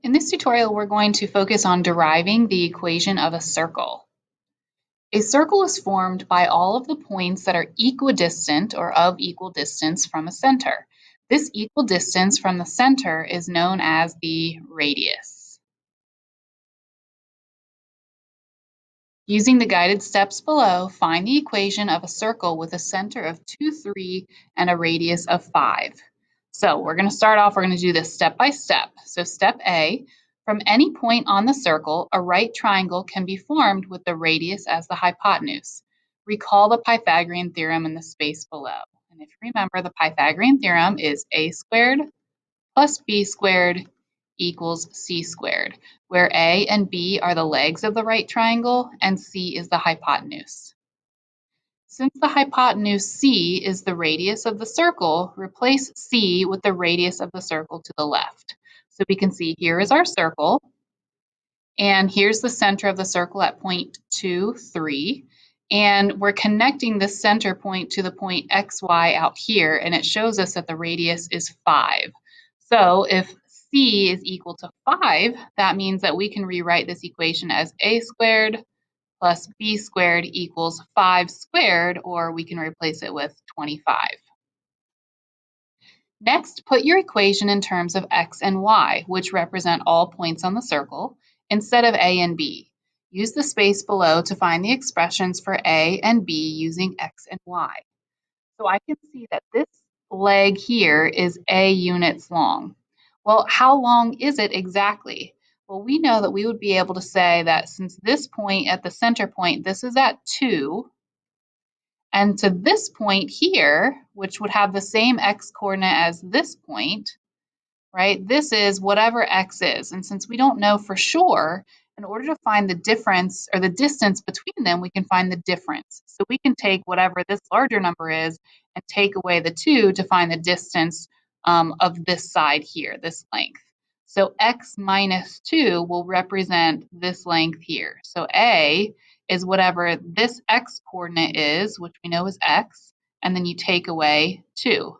In this tutorial, we're going to focus on deriving the equation of a circle. A circle is formed by all of the points that are equidistant or of equal distance from a center. This equal distance from the center is known as the radius. Using the guided steps below, find the equation of a circle with a center of 2, 3, and a radius of 5. So we're going to do this step by step. So step A, from any point on the circle, a right triangle can be formed with the radius as the hypotenuse. Recall the Pythagorean theorem in the space below. And if you remember, the Pythagorean theorem is a squared plus b squared equals c squared, where a and b are the legs of the right triangle and c is the hypotenuse. Since the hypotenuse c is the radius of the circle, replace c with the radius of the circle to the left. So we can see here is our circle, and here's the center of the circle at point 2, 3. And we're connecting the center point to the point xy out here, and it shows us that the radius is 5. So if c is equal to 5, that means that we can rewrite this equation as a squared plus b squared equals 5 squared, or we can replace it with 25. Next, put your equation in terms of x and y, which represent all points on the circle, instead of a and b. Use the space below to find the expressions for a and b using x and y. So I can see that this leg here is a units long. Well, how long is it exactly? Well, we know that we would be able to say that since this point at the center point, this is at 2, and to this point here, which would have the same x coordinate as this point, right? This is whatever x is. And since we don't know for sure, in order to find the difference or the distance between them, we can find the difference. So we can take whatever this larger number is and take away the 2 to find the distance of this side here, this length. So x minus 2 will represent this length here. So a is whatever this x coordinate is, which we know is x, and then you take away 2.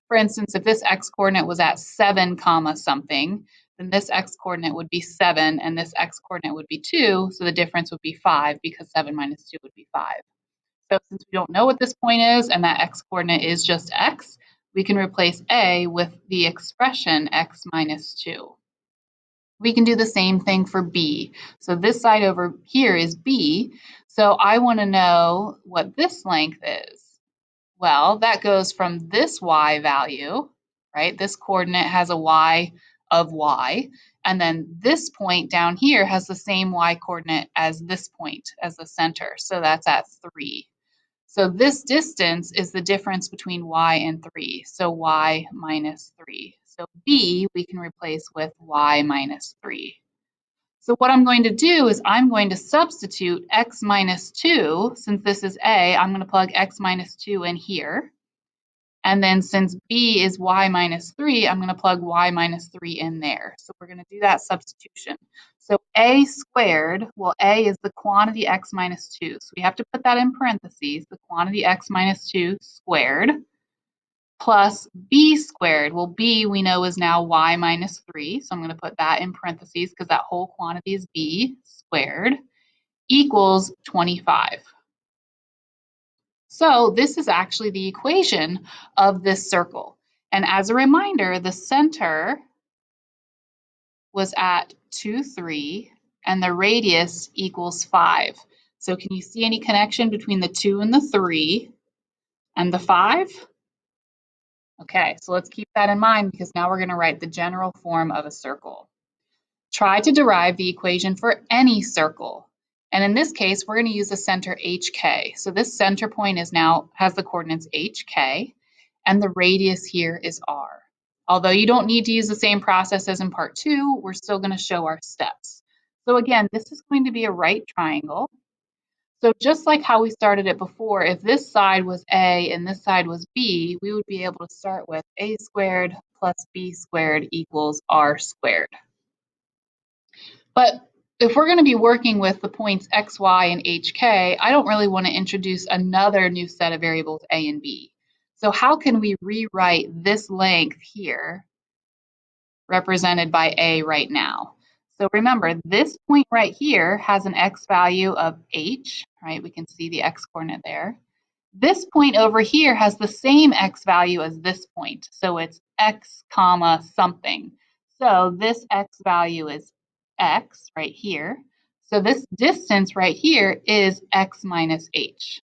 For instance, if this x-coordinate was at 7 comma something, then this x-coordinate would be 7 and this x-coordinate would be 2, so the difference would be 5 because 7 minus 2 would be 5. So since we don't know what this point is and that x-coordinate is just x, we can replace a with the expression x minus 2. We can do the same thing for b. So this side over here is b, so I want to know what this length is. Well, that goes from this y value, right? This coordinate has a y of y, and then this point down here has the same y coordinate as this point, as the center, so that's at 3. So this distance is the difference between y and 3, so y minus 3. So b we can replace with y minus 3. So what I'm going to do is I'm going to substitute x minus 2, since this is a, I'm going to plug x minus 2 in here. And then since b is y minus 3, I'm going to plug y minus 3 in there. So we're going to do that substitution. So a squared, well, a is the quantity x minus 2. So we have to put that in parentheses, the quantity x minus 2 squared, plus b squared. Well, b we know is now y minus 3. So I'm going to put that in parentheses because that whole quantity is b squared, equals 25. So this is actually the equation of this circle. And as a reminder, the center was at 2, 3, and the radius equals 5. So can you see any connection between the 2 and the 3 and the 5? Okay, so let's keep that in mind because now we're going to write the general form of a circle. Try to derive the equation for any circle. And in this case, we're going to use the center HK. So this center point has the coordinates HK, and the radius here is R. Although you don't need to use the same process as in part 2, we're still going to show our steps. So again, this is going to be a right triangle. So just like how we started it before, if this side was A and this side was B, we would be able to start with A squared plus B squared equals R squared. But if we're going to be working with the points x, y, and hk, I don't really want to introduce another new set of variables a and b. So how can we rewrite this length here represented by A right now. So remember, this point right here has an x value of h, right? We can see the x coordinate there. This point over here has the same x value as this point. So it's x comma something. So this x value is x right here. So this distance right here is x minus h.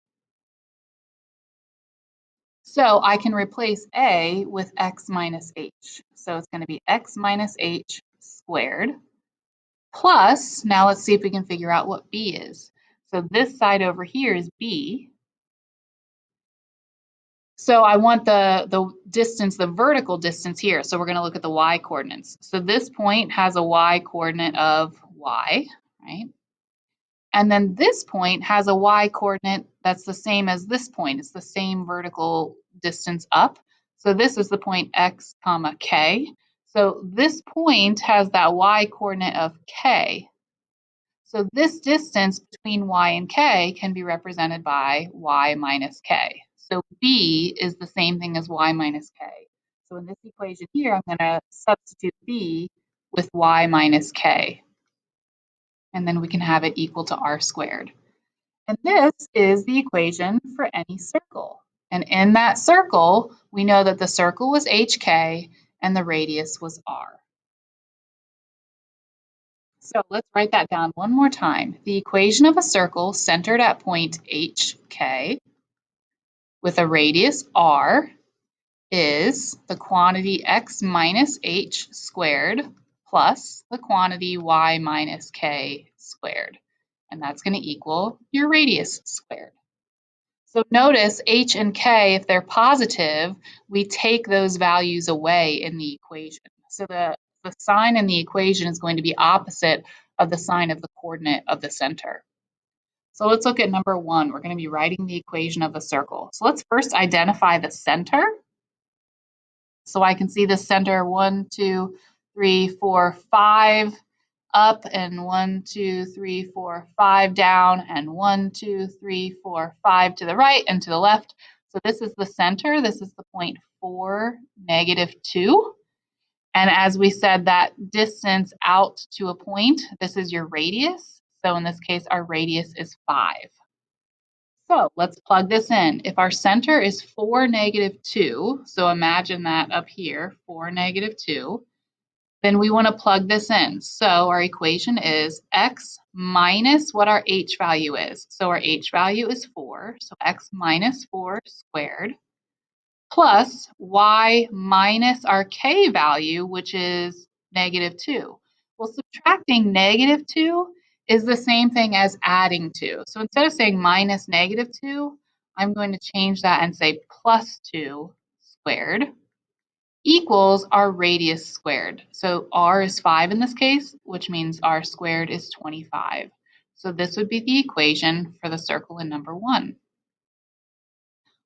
So I can replace a with x minus h. So it's going to be x minus h squared plus, now let's see if we can figure out what b is. So this side over here is b. So I want the distance, the vertical distance here. So we're going to look at the y coordinates. So this point has a y coordinate of y, right? And then this point has a y coordinate that's the same as this point. It's the same vertical distance up. So this is the point x comma k. So this point has that y coordinate of k. So this distance between y and k can be represented by y minus k. So b is the same thing as y minus k. So in this equation here, I'm going to substitute b with y minus k. And then we can have it equal to r squared. And this is the equation for any circle. And in that circle, we know that the circle was hk and the radius was r. So let's write that down one more time. The equation of a circle centered at point hk with a radius r is the quantity x minus h squared plus the quantity y minus k squared. And that's going to equal your radius squared. So notice h and k, if they're positive, we take those values away in the equation. So the sign in the equation is going to be opposite of the sign of the coordinate of the center. So let's look at number 1. We're going to be writing the equation of a circle. So let's first identify the center. So I can see the center 1, 2, 3, 4, 5 up, and 1, 2, 3, 4, 5 down, and 1, 2, 3, 4, 5 to the right and to the left. So this is the center. This is the point 4, negative 2. And as we said, that distance out to a point, this is your radius. So in this case, our radius is 5. So let's plug this in. If our center is 4, negative 2, so imagine that up here, 4, negative 2, then we want to plug this in. So our equation is x minus what our h value is. So our h value is 4, so x minus 4 squared, plus y minus our k value, which is negative 2. Well, subtracting negative 2 is the same thing as adding 2. So instead of saying minus negative 2, I'm going to change that and say plus 2 squared equals our radius squared. So r is 5 in this case, which means r squared is 25. So this would be the equation for the circle in number 1.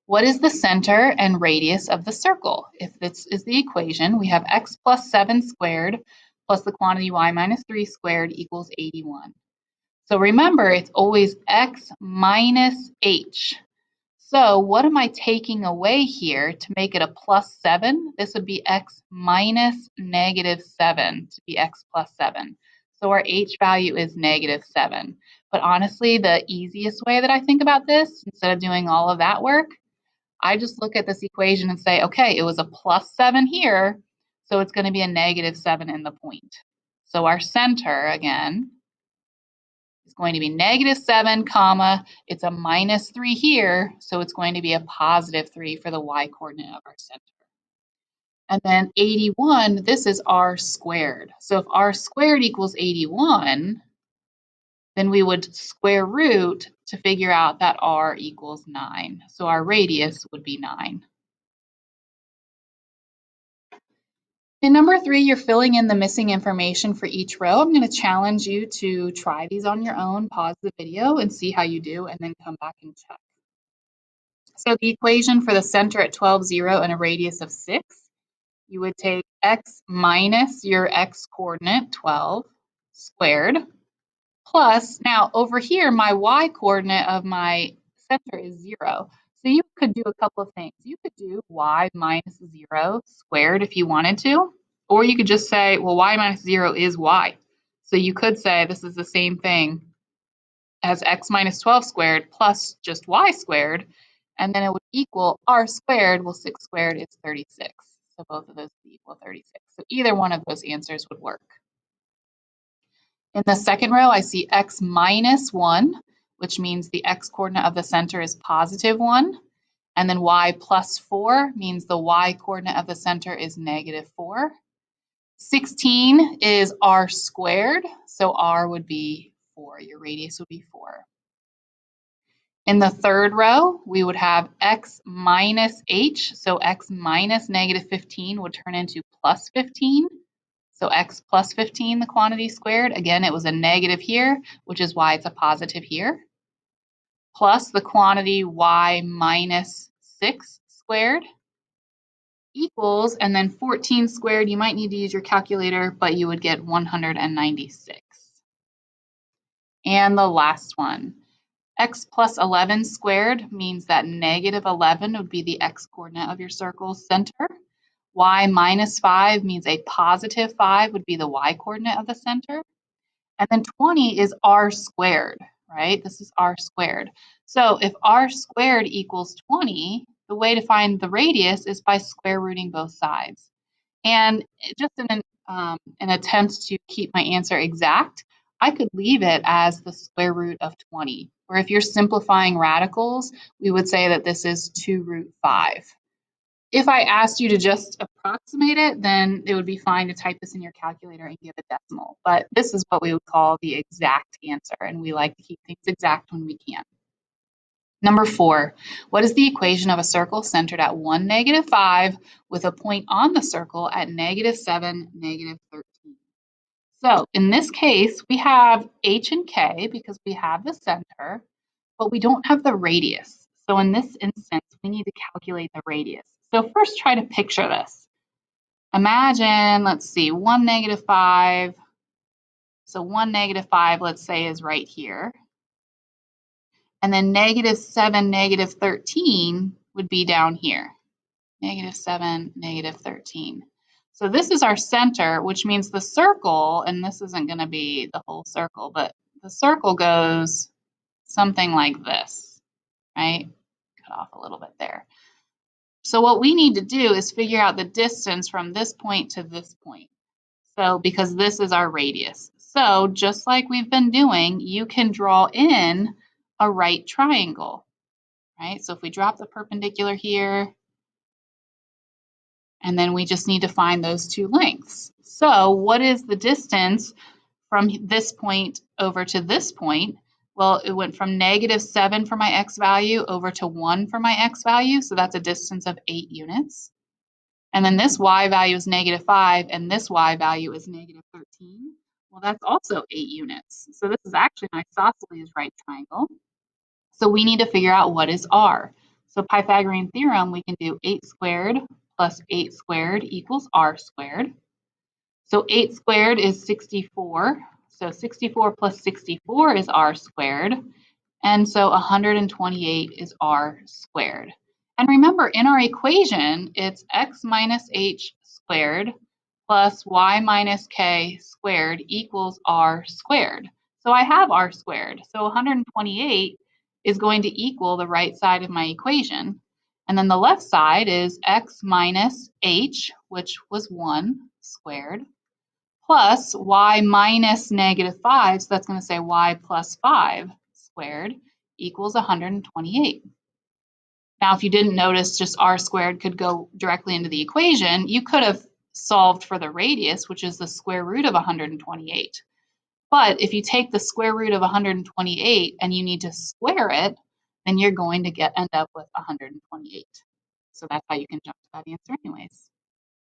What is the center and radius of the circle? If this is the equation, we have x plus 7 squared plus the quantity y minus 3 squared equals 81. So remember, it's always x minus h. So what am I taking away here to make it a plus 7? This would be x minus negative 7 to be x plus 7. So our h value is negative 7. But honestly, the easiest way that I think about this, instead of doing all of that work, I just look at this equation and say, okay, it was a plus 7 here, so it's going to be a negative 7 in the point. So our center, again, is going to be negative 7, comma, it's a minus 3 here, so it's going to be a positive 3 for the y coordinate of our center. And then 81, this is r squared. So if r squared equals 81, then we would square root to figure out that r equals 9. So our radius would be 9. In number 3, you're filling in the missing information for each row. I'm going to challenge you to try these on your own, pause the video and see how you do, and then come back and check. So the equation for the center at 12, 0 and a radius of 6, you would take x minus your x coordinate, 12, squared, plus, now over here, my y coordinate of my center is 0. So you could do a couple of things. You could do y minus 0 squared if you wanted to. Or you could just say, well, y minus 0 is y. So you could say this is the same thing as x minus 12 squared plus just y squared, and then it would equal r squared. Well, 6 squared is 36. So both of those would equal 36. So either one of those answers would work. In the second row, I see x minus 1, which means the x-coordinate of the center is positive 1. And then y plus 4 means the y-coordinate of the center is negative 4. 16 is r squared, so r would be 4. Your radius would be 4. In the third row, we would have x minus h, so x minus negative 15 would turn into plus 15. So x plus 15, the quantity squared. Again, it was a negative here, which is why it's a positive here. Plus the quantity y minus 6 squared equals, and then 14 squared, you might need to use your calculator, but you would get 196. And the last one, x plus 11 squared means that negative 11 would be the x-coordinate of your circle's center. Y minus 5 means a positive 5 would be the y-coordinate of the center. And then 20 is r squared, right? This is r squared. So if r squared equals 20, the way to find the radius is by square rooting both sides. And just in an attempt to keep my answer exact, I could leave it as the square root of 20. Or if you're simplifying radicals, we would say that this is 2 root 5. If I asked you to just approximate it, then it would be fine to type this in your calculator and give a decimal. But this is what we would call the exact answer, and we like to keep things exact when we can. Number 4, what is the equation of a circle centered at 1, negative 5 with a point on the circle at negative 7, negative 13? So in this case, we have h and k because we have the center, but we don't have the radius. So in this instance, we need to calculate the radius. So first try to picture this. Imagine, let's see, 1, negative 5. So 1, negative 5, let's say, is right here. And then negative 7, negative 13 would be down here. Negative 7, negative 13. So this is our center, which means the circle, and this isn't going to be the whole circle, but the circle goes something like this, right? Cut off a little bit there. So what we need to do is figure out the distance from this point to this point. So because this is our radius. So just like we've been doing, you can draw in a right triangle, right? So if we drop the perpendicular here, and then we just need to find those two lengths. So what is the distance from this point over to this point? Well, it went from negative 7 for my x value over to 1 for my x value, so that's a distance of 8 units. And then this y value is negative 5, and this y value is negative 13. Well, that's also 8 units. So this is actually an isosceles right triangle. So we need to figure out what is r. So Pythagorean theorem, we can do 8 squared plus 8 squared equals r squared. So 8 squared is 64. So 64 plus 64 is r squared. And so 128 is r squared. And remember, in our equation, it's x minus h squared plus y minus k squared equals r squared. So I have r squared. So 128 is going to equal the right side of my equation. And then the left side is x minus h, which was 1 squared, plus y minus negative 5, so that's going to say y plus 5 squared equals 128. Now, if you didn't notice, just r squared could go directly into the equation. You could have solved for the radius, which is the square root of 128. But if you take the square root of 128 and you need to square it, then you're going to end up with 128. So that's how you can jump to that answer anyways.